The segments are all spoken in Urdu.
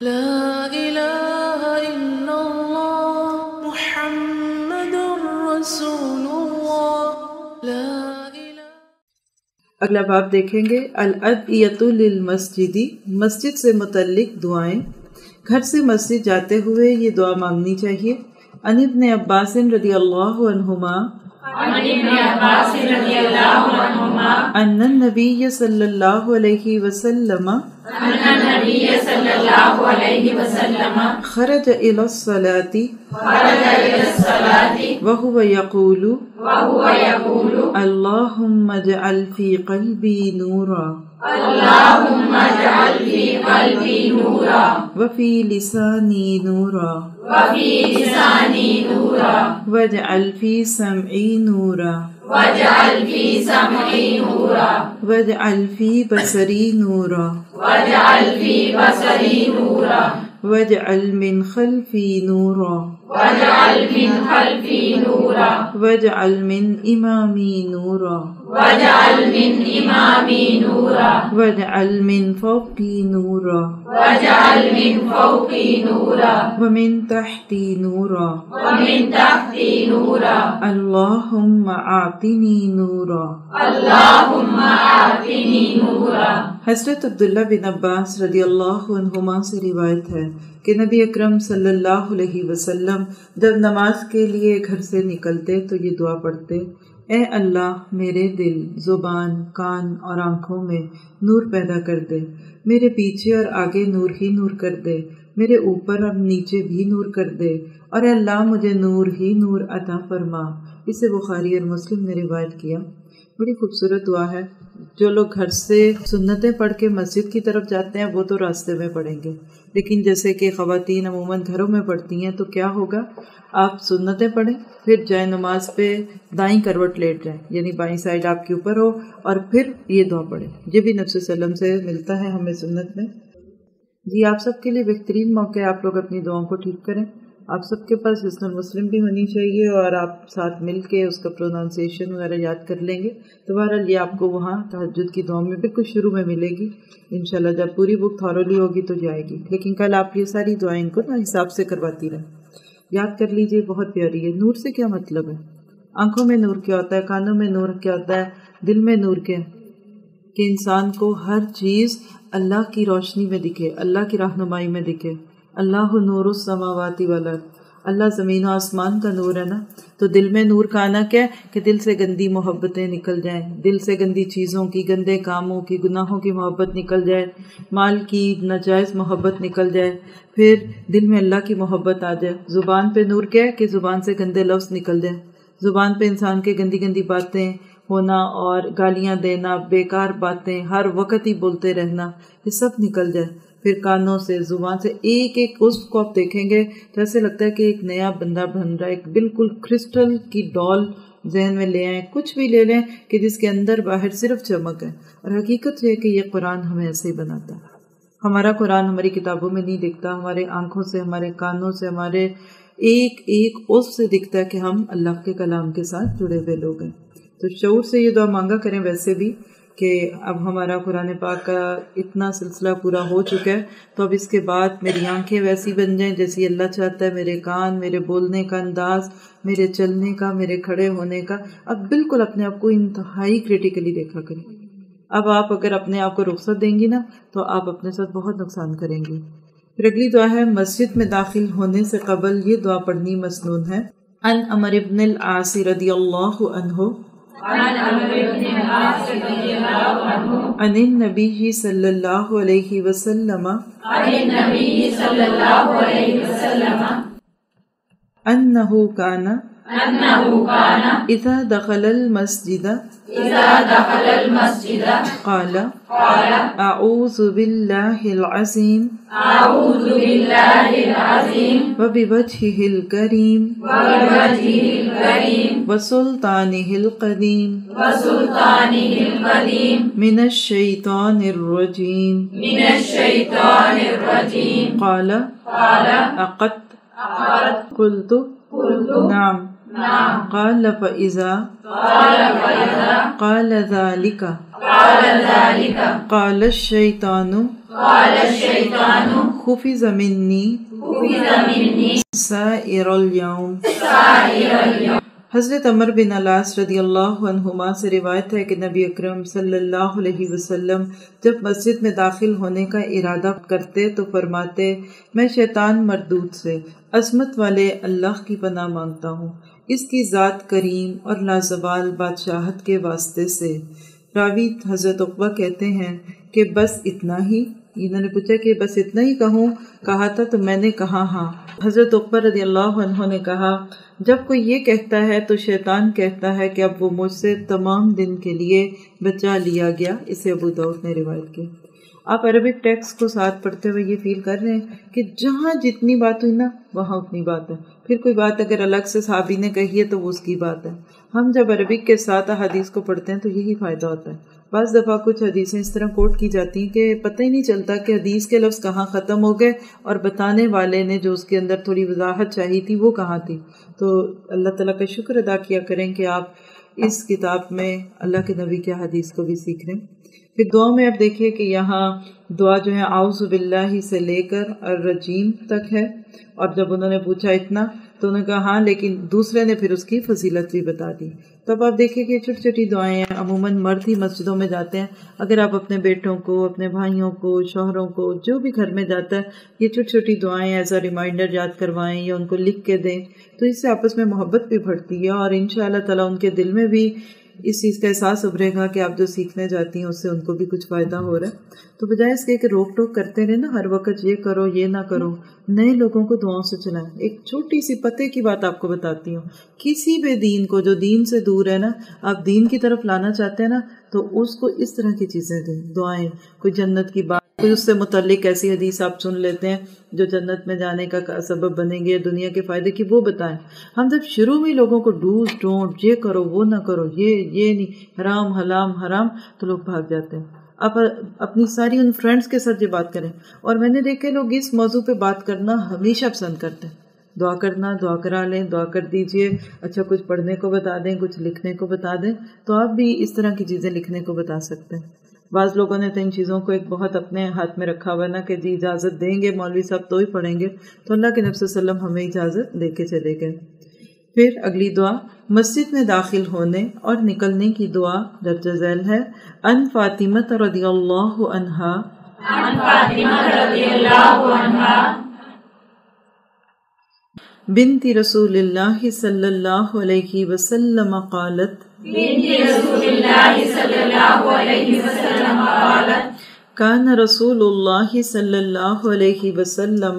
لا الہ الا اللہ محمد رسول اللہ لا الہ۔ اگلا باب دیکھیں گے الادعیۃ للمسجد، مسجد سے متعلق دعائیں۔ گھر سے مسجد جاتے ہوئے یہ دعا مانگنی چاہیے۔ عن ابن عباس رضی اللہ عنہما ان النبی صلی اللہ علیہ وسلم خرج الى الصلاة وهو يقول اللهم اجعل في قلبي نورا وفي لساني نورا واجعل في سمعي نورا واجعل في بصري نورا واجعل من خلفي نورا واجعل من إمامي نورا واجعل من فوقي نورا ومن تحتي نورا اللهم أعطني نورا۔ حضرت عبداللہ بن عباس رضی اللہ عنہما سے روایت ہے کہ نبی اکرم صلی اللہ علیہ وسلم جب نماز کے لیے گھر سے نکلتے تو یہ دعا پڑھتے، اے اللہ میرے دل، زبان، کان اور آنکھوں میں نور پیدا کر دے، میرے پیچھے اور آگے نور ہی نور کر دے، میرے اوپر اور نیچے بھی نور کر دے، اور اے اللہ مجھے نور ہی نور عطا فرما۔ اسے بخاری اور مسلم نے روایت کیا۔ بڑی خوبصورت دعا ہے۔ جو لوگ گھر سے سنتیں پڑھ کے مسجد کی طرف جاتے ہیں وہ تو راستے میں پڑھیں گے، لیکن جیسے کہ خواتین عموماً گھروں میں پڑھتی ہیں تو کیا ہوگا، آپ سنتیں پڑھیں، پھر جائے نماز پہ دائیں کروٹ لیٹ جائیں، یعنی بائیں سائڈ آپ کے اوپر ہو، اور پھر یہ دعا پڑھیں۔ یہ بھی نبی صلی اللہ علیہ وسلم سے ملتا ہے ہمیں سنت میں۔ جی آپ سب کے لیے بہترین موقع ہے، آپ لوگ اپنی دعاؤں کو ٹھیک کریں۔ آپ سب کے پاس حسن المسلم بھی ہونی چاہیے، اور آپ ساتھ مل کے اس کا پروننسیشن وغیرہ یاد کر لیں گے تو بہرحال یہ آپ کو وہاں تہجد کی دعاؤں میں بالکل شروع میں ملے گی انشاءاللہ۔ جب پوری بک تھورولی ہوگی تو جائے گی، لیکن کل آپ یہ ساری دعائیں ان کو نا حساب سے کرواتی رہیں، یاد کر لیجئے، بہت پیاری ہے۔ نور سے کیا مطلب ہے؟ آنکھوں میں نور کیا ہوتا ہے، کانوں میں نور کیا ہوتا ہے، دل میں نور کیا ہے؟ کہ انسان کو ہر چیز اللہ کی روشنی میں دکھے، اللہ کی رہنمائی میں دکھے۔ اللہ نور السماوات والارض، اللہ زمین و آسمان کا نور ہے نا۔ تو دل میں نور کا آنا کیا ہے کہ دل سے گندی محبتیں نکل جائیں، دل سے گندی چیزوں کی، گندے کاموں کی، گناہوں کی محبت نکل جائے، مال کی ناجائز محبت نکل جائے، پھر دل میں اللہ کی محبت آ جائے۔ زبان پہ نور کیا ہے کہ زبان سے گندے لفظ نکل جائیں، زبان پہ انسان کے گندی گندی باتیں ہونا اور گالیاں دینا، بیکار باتیں ہر وقت ہی بولتے رہنا، یہ سب نکل جائے۔ پھر کانوں سے، زبان سے، ایک ایک عضو کو آپ دیکھیں گے تو ایسے لگتا ہے کہ ایک نیا بندہ بن رہا ہے، ایک بالکل کرسٹل کی ڈال ذہن میں لے آئیں، کچھ بھی لے لیں کہ جس کے اندر باہر صرف چمک ہے۔ اور حقیقت یہ ہے کہ یہ قرآن ہمیں ایسے ہی بناتا ہے۔ ہمارا قرآن ہماری کتابوں میں نہیں دکھتا، ہمارے آنکھوں سے، ہمارے کانوں سے، ہمارے ایک ایک عضو سے دکھتا ہے کہ ہم اللہ کے کلام کے ساتھ جڑے ہوئے لوگ ہیں۔ تو شعور سے یہ دعا مانگا کریں ویسے بھی کہ اب ہمارا قرآن پاک کا اتنا سلسلہ پورا ہو چکا ہے تو اب اس کے بعد میری آنکھیں ویسی بن جائیں جیسی اللہ چاہتا ہے، میرے کان، میرے بولنے کا انداز، میرے چلنے کا، میرے کھڑے ہونے کا، اب بالکل اپنے آپ کو انتہائی کریٹیکلی دیکھا کریں۔ اب آپ اگر اپنے آپ کو رخصت دیں گی نا تو آپ اپنے ساتھ بہت نقصان کریں گی۔ پھر اگلی دعا ہے مسجد میں داخل ہونے سے قبل یہ دعا پڑھنی مسنون ہے۔ عن عمر بن العاص رضی اللہ عنہ عن النبی صلی اللہ علیہ وسلم انہ کان اذا دخل المسجد قال اعوذ باللہ العظیم وبوجہہ الکریم وسلطانہ القدیم من الشیطان الرجیم قال اقد قلت نعم قال فإذا قال ذلك قال الشيطان خفض منی سائر الیوم۔ حضرت عمر بن العاص رضی اللہ عنہما سے روایت ہے کہ نبی اکرم صلی اللہ علیہ وسلم جب مسجد میں داخل ہونے کا ارادہ کرتے تو فرماتے، میں شیطان مردود سے عظمت والے اللہ کی پناہ مانگتا ہوں، اس کی ذات کریم اور لازوال بادشاہت کے واسطے سے۔ راوی حضرت عقبہ کہتے ہیں کہ بس اتنا ہی؟ انہوں نے پوچھا کہ بس اتنا ہی کہا تھا تو میں نے کہا ہاں۔ حضرت عقبہ رضی اللہ عنہ نے کہا، جب کوئی یہ کہتا ہے تو شیطان کہتا ہے کہ اب وہ مجھ سے تمام دن کے لیے بچا لیا گیا۔ اسے ابو داؤد نے روایت کی۔ آپ عربک ٹیکسٹ کو ساتھ پڑھتے ہوئے یہ فیل کر رہے ہیں کہ جہاں جتنی بات ہوئی نا وہاں اتنی بات ہے، پھر کوئی بات اگر الگ سے صحابی نے کہی ہے تو وہ اس کی بات ہے۔ ہم جب عربک کے ساتھ حدیث کو پڑھتے ہیں تو یہی فائدہ ہوتا ہے۔ بعض دفعہ کچھ حدیثیں اس طرح کوٹ کی جاتی ہیں کہ پتہ ہی نہیں چلتا کہ حدیث کے لفظ کہاں ختم ہو گئے اور بتانے والے نے جو اس کے اندر تھوڑی وضاحت چاہی تھی وہ کہاں تھی۔ تو اللہ تعالیٰ کا شکر ادا کیا کریں کہ آپ اس کتاب میں اللہ کے نبی کے حدیث کو بھی سیکھ رہے ہیں۔ پھر دعا میں آپ دیکھیے کہ یہاں دعا جو ہے اعوذ باللہ سے لے کر الرجیم تک ہے، اور جب انہوں نے پوچھا اتنا تو انہوں نے کہا ہاں، لیکن دوسرے نے پھر اس کی فضیلت بھی بتا دی۔ تب آپ دیکھیں کہ چھوٹی چھوٹی دعائیں ہیں، عموماً مرد ہی مسجدوں میں جاتے ہیں، اگر آپ اپنے بیٹوں کو، اپنے بھائیوں کو، شوہروں کو، جو بھی گھر میں جاتا ہے، یہ چھوٹی چھوٹی دعائیں ایز اے ریمائنڈر یاد کروائیں یا ان کو لکھ کے دیں، تو اس سے آپس میں محبت بھی بڑھتی ہے، اور انشاءاللہ تعالیٰ ان کے دل میں بھی اس چیز کا احساس ابھرے گا کہ آپ جو سیکھنے جاتی ہیں اس سے ان کو بھی کچھ فائدہ ہو رہا ہے۔ تو بجائے اس کے کہ روک ٹوک کرتے رہے نا ہر وقت یہ کرو یہ نہ کرو، نئے لوگوں کو دعاؤں سے چلائیں۔ ایک چھوٹی سی پتے کی بات آپ کو بتاتی ہوں، کسی بھی دین کو جو دین سے دور ہے نا، آپ دین کی طرف لانا چاہتے ہیں نا، تو اس کو اس طرح کی چیزیں دیں، دعائیں، کوئی جنت کی بات، کوئی اس سے متعلق ایسی حدیث آپ سن لیتے ہیں جو جنت میں جانے کا سبب بنیں گے، دنیا کے فائدے کی، وہ بتائیں۔ ہم جب شروع میں لوگوں کو ڈوز ڈونٹ، یہ کرو وہ نہ کرو، یہ نہیں، حرام حلام حرام، تو لوگ بھاگ جاتے ہیں۔ آپ اپنی ساری ان فرینڈز کے ساتھ یہ بات کریں، اور میں نے دیکھے لوگ اس موضوع پہ بات کرنا ہمیشہ پسند کرتے ہیں، دعا کرنا، دعا کرا لیں، دعا کر دیجئے، اچھا کچھ پڑھنے کو بتا دیں، کچھ لکھنے کو بتا دیں، تو آپ بھی اس طرح کی چیزیں لکھنے کو بتا سکتے ہیں۔ بعض لوگوں نے تو ان چیزوں کو ایک بہت اپنے ہاتھ میں رکھا ہوا نا کہ جی اجازت دیں گے مولوی صاحب تو ہی پڑھیں گے، تو اللہ کے نبی صلی اللہ علیہ وسلم ہمیں اجازت دے کے چلے گئے۔ پھر اگلی دعا مسجد میں داخل ہونے اور نکلنے کی دعا درج ذیل ہے۔ ان فاطمہ رضی اللہ عنہا بنت رسول اللہ صلی اللہ علیہ وسلم قالت کان رسول اللہ صلی اللہ علیہ وسلم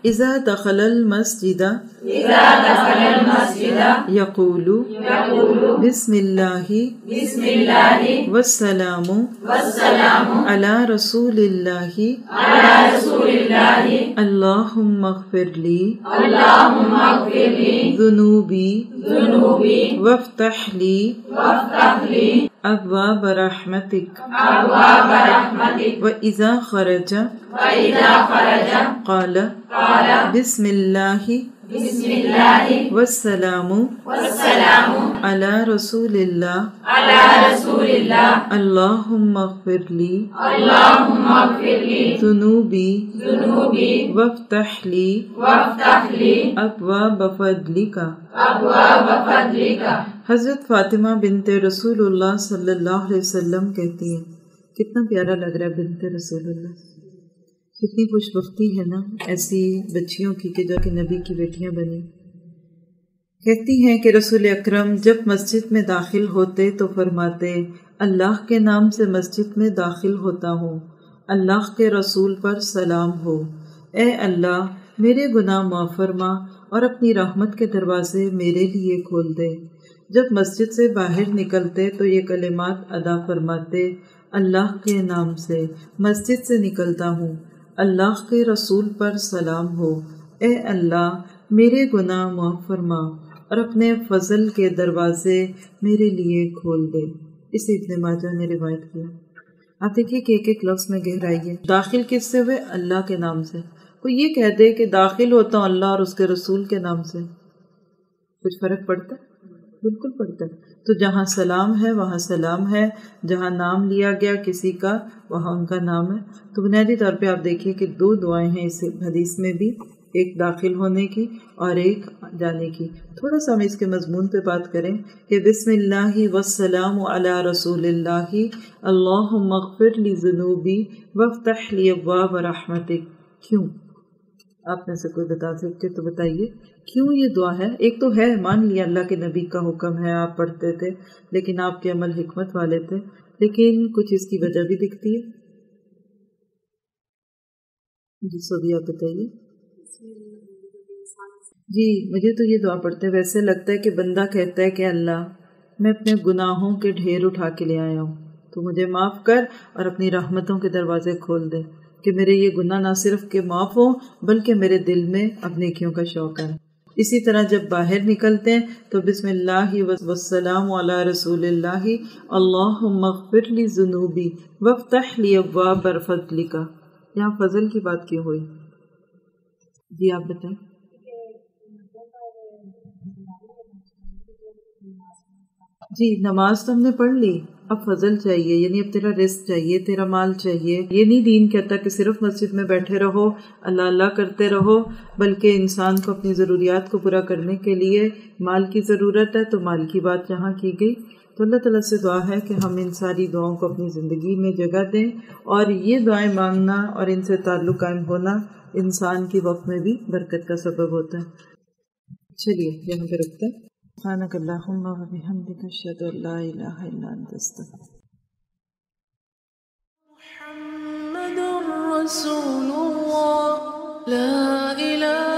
اذا دخل المسجد یقول بسم اللہ والسلام علی رسول اللہ اللہم اغفر لی ذنوبی وافتح لی ابواب رحمتک وَإِذَا خَرَجَ قَالَ بسم اللہ والسلام علی رسول اللہ اللہم اغفر لی ذنوبی وافتح لی ابواب فضلک۔ حضرت فاطمہ بنت رسول اللہ صلی اللہ علیہ وسلم کہتی ہیں، کتنا پیارا لگ رہا ہے بنت رسول اللہ، کتنی خوش بختی ہے نا ایسی بچیوں کی کہ جو کہ نبی کی بیٹیاں بنی۔ کہتی ہیں کہ رسول اکرم جب مسجد میں داخل ہوتے تو فرماتے، اللہ کے نام سے مسجد میں داخل ہوتا ہوں، اللہ کے رسول پر سلام ہو، اے اللہ میرے گناہ معاف فرما اور اپنی رحمت کے دروازے میرے لیے کھول دے۔ جب مسجد سے باہر نکلتے تو یہ کلمات ادا فرماتے، اللہ کے نام سے مسجد سے نکلتا ہوں، اللہ کے رسول پر سلام ہو، اے اللہ میرے گناہ معاف فرما اور اپنے فضل کے دروازے میرے لیے کھول دے۔ اسے ابن ماجہ نے روایت کیا۔ آپ دیکھیے کہ ایک ایک لفظ میں گہرائی ہے۔ داخل کس سے ہوئے؟ اللہ کے نام سے۔ کوئی یہ کہہ دے کہ داخل ہوتا ہوں اللہ اور اس کے رسول کے نام سے، کچھ فرق پڑتا ہے؟ بالکل پڑھتا ہے. تو جہاں سلام ہے وہاں سلام ہے، جہاں نام لیا گیا کسی کا وہاں ان کا نام ہے. تو بنیادی طور پہ آپ دیکھیے کہ دو دعائیں ہیں اس حدیث میں بھی، ایک داخل ہونے کی اور ایک جانے کی. تھوڑا سا ہم اس کے مضمون پہ بات کریں کہ بسم اللہ والسلام علی رسول اللہ اللہم اغفر لی ذنوبی وافتح لی ابواب رحمتک. کیوں؟ آپ میں سے کوئی بتا سکتے تو بتائیے کیوں یہ دعا ہے؟ ایک تو ہے مان لیا اللہ کے نبی کا حکم ہے، آپ پڑھتے تھے، لیکن آپ کے عمل حکمت والے تھے، لیکن کچھ اس کی وجہ بھی دکھتی ہے. جی سبھی آپ بتائیے. جی مجھے تو یہ دعا پڑھتے ویسے لگتا ہے کہ بندہ کہتا ہے کہ اللہ میں اپنے گناہوں کے ڈھیر اٹھا کے لے آیا ہوں، تو مجھے معاف کر اور اپنی رحمتوں کے دروازے کھول دے کہ میرے یہ گناہ نہ صرف کہ معاف ہوں بلکہ میرے دل میں اب نیکیوں کا شوق ہے. اسی طرح جب باہر نکلتے ہیں تو بسم اللہ والسلام علی رسول اللہ اللہم اغفر لی ذنوبی وافتح لی ابواب فضلک. یہاں فضل کی بات کیوں ہوئی؟ جی آپ بتائیں. جی نماز تو ہم نے پڑھ لی، اب فضل چاہیے، یعنی اب تیرا رزق چاہیے، تیرا مال چاہیے. یہ نہیں دین کہتا کہ صرف مسجد میں بیٹھے رہو اللہ اللہ کرتے رہو، بلکہ انسان کو اپنی ضروریات کو پورا کرنے کے لیے مال کی ضرورت ہے، تو مال کی بات جہاں کی گئی. تو اللہ تعالیٰ سے دعا ہے کہ ہم ان ساری دعاؤں کو اپنی زندگی میں جگہ دیں، اور یہ دعائیں مانگنا اور ان سے تعلق قائم ہونا انسان کی وقت میں بھی برکت کا سبب ہوتا ہے. چلیے یہاں پہ رکھتے ہیں. سبحانک اللہم و بحمدک اشہد ان لا الہ الا انت استغفرک. محمد رسول اللہ لا الہ